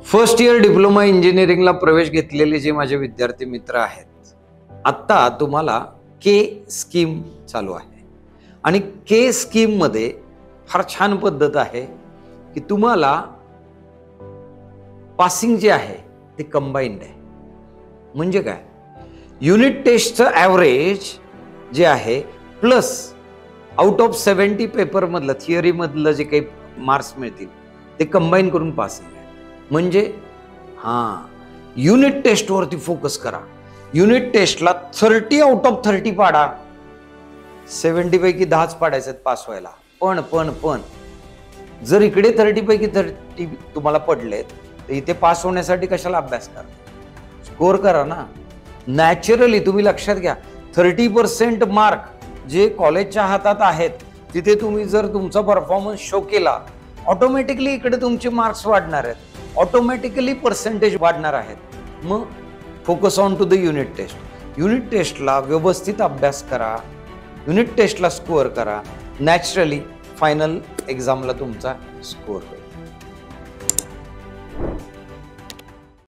First year diploma इंजिनिअरिंगला प्रवेश घेतलेले जे माझे विद्यार्थी मित्र आहेत, आत्ता तुम्हाला के स्कीम चालू आहे आणि के स्कीममध्ये फार छान पद्धत आहे की तुम्हाला पासिंग जे आहे ते कंबाईंड आहे. म्हणजे काय, युनिट टेस्टचं ॲव्हरेज जे आहे प्लस आउट ऑफ 70 पेपरमधलं थिअरीमधलं जे काही मार्क्स मिळतील ते कंबाईन करून पासिंग आहे. म्हणजे युनिट टेस्टवरती फोकस करा. युनिट टेस्टला 30 आउट ऑफ 30 पाडा. 70 पैकी 10च पाडायचे पास व्हायला. पण जर इकडे 30 पैकी 30 तुम्हाला पडलेत तर इथे पास होण्यासाठी कशाला अभ्यास करा, स्कोर करा ना. नॅचरली तुम्ही लक्षात घ्या, 30% मार्क जे कॉलेजच्या हातात आहेत तिथे तुम्ही जर तुमचा परफॉर्मन्स शो केला, ऑटोमॅटिकली इकडे तुमचे मार्क्स वाढणार आहेत, ऑटोमॅटिकली पर्सेंटेज वाढणार आहेत. मग focus on to the unit test. Unit टेस्टला व्यवस्थित अभ्यास करा, युनिट टेस्टला स्कोअर करा. नॅचरली फायनल एक्झामला तुमचा स्कोअर होईल.